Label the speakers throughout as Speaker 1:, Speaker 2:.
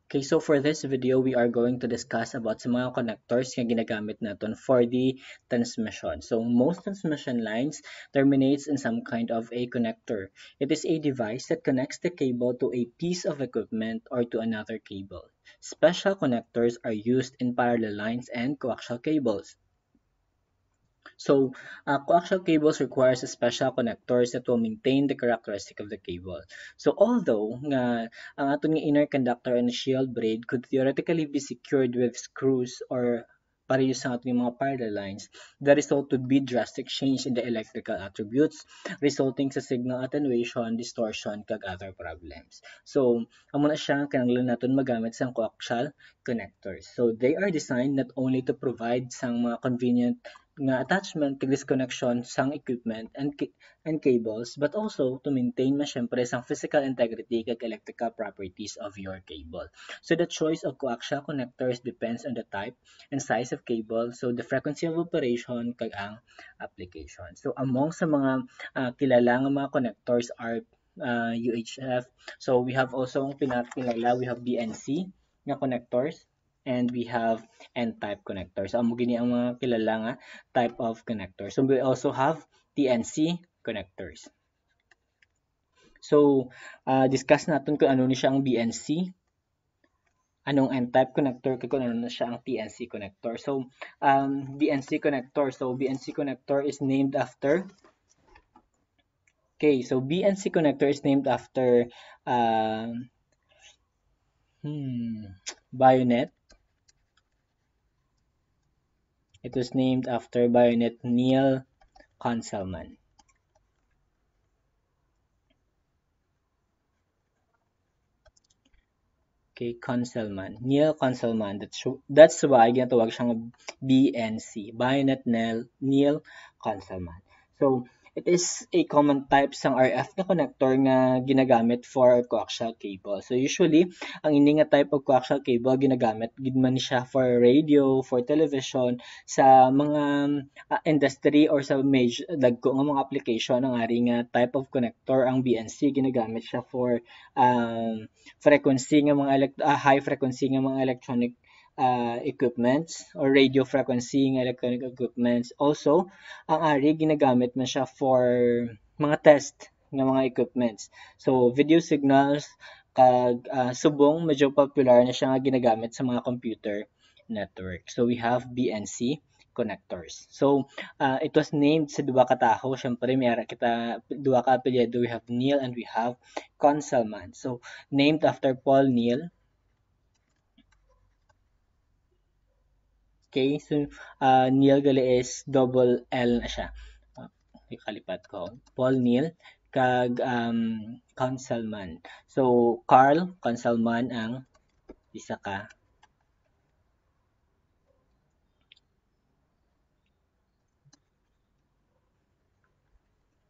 Speaker 1: Okay, so for this video, we are going to discuss about sa mga connectors na ginagamit natin for the transmission. So most transmission lines terminates in some kind of a connector. It is a device that connects the cable to a piece of equipment or to another cable. Special connectors are used in parallel lines and coaxial cables. So, coaxial cables requires a special connectors that will maintain the characteristic of the cable. So, although nga ang atong inner conductor and shield braid could theoretically be secured with screws or parehas sa ating mga parallel lines, the result would be drastic change in the electrical attributes, resulting sa signal attenuation, distortion, kag other problems. So, amo na siya kinahanglan naton magamit sang coaxial connectors. So, they are designed not only to provide sang mga convenient nga attachment to disconnection sang equipment and cables, but also to maintain syempre sang physical integrity kag electrical properties of your cable. So the choice of coaxial connectors depends on the type and size of cable, so the frequency of operation kag ang application. So among sa mga kilala nga mga connectors are UHF. So we have also ang pinakilala, we have BNC nga connectors, and we have N-type connectors. So, amo gini ang mga kilala nga type of connectors. So, we also have TNC connectors. So, discuss natin kung ano ni siya ang BNC, anong N-type connector, kung ano na siya ang TNC connector. So, BNC connector. So, BNC connector is named after, okay, so BNC connector is named after bayonet. It was named after bayonet Neil Conselman. Okay, Conselman. Neil Conselman. That's why ginatawag siyang BNC. Bayonet Neil Conselman. So, it is a common type sang RF na connector nga ginagamit for coaxial cable. So, usually, ang ini nga type of coaxial cable ginagamit gid man siya for radio, for television, sa mga industry or sa major dagko nga mga application ang ari nga type of connector ang BNC ginagamit siya for frequency nga mga high frequency nga mga electronic equipments or radio frequency nga electronic equipments. Also, ang ari ginagamit man siya for mga test ng mga equipments. So, video signals kag subong medyo popular na siya nga ginagamit sa mga computer network. So, we have BNC connectors. So, it was named sa duwa ka taho. Syempre, mayara kita duwa ka apelyido. We have Neil and we have Conselman. So, named after Paul Neil. Okay, so Neil gali is double L na siya. Kalipat ko. Paul Neil kag Conselman. So Carl Conselman ang isa ka.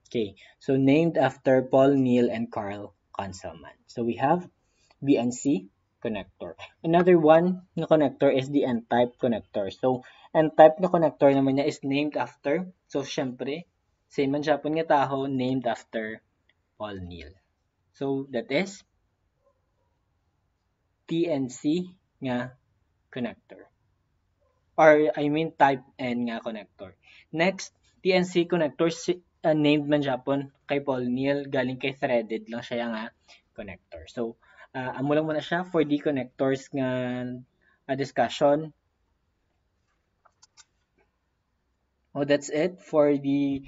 Speaker 1: Okay, so named after Paul Neil and Carl Conselman. So we have BNC connector. Another one na connector is the N-type connector. So, N-type na connector naman niya is named after, so syempre, same man Japan nga taho, named after Paul Neil. So, that is TNC nga connector. Or, I mean, type N nga connector. Next, TNC connector, named man Japan kay Paul Neil, galing kay threaded lang siya nga connector. So, amo lang muna siya for the connectors nga discussion. Oh, that's it for the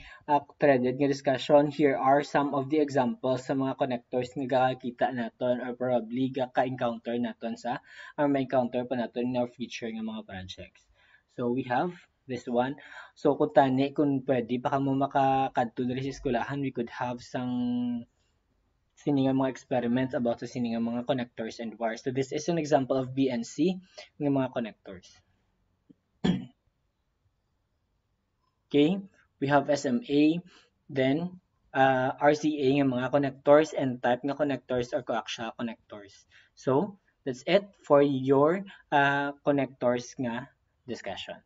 Speaker 1: threaded nga discussion. Here are some of the examples sa mga connectors nga gakita naton or probably ka-encounter naton sa or ma-encounter pa naton in our future nga mga projects. So we have this one. So kung tani, kung pwede pa kamo makakadto diri sa eskwelahan, we could have some siningang mga experiments about sa siningang mga connectors and wires. So this is an example of BNC ng mga connectors. Okay, we have SMA, then RCA ng mga connectors and type ng connectors or coaxial connectors. So that's it for your connectors nga discussion.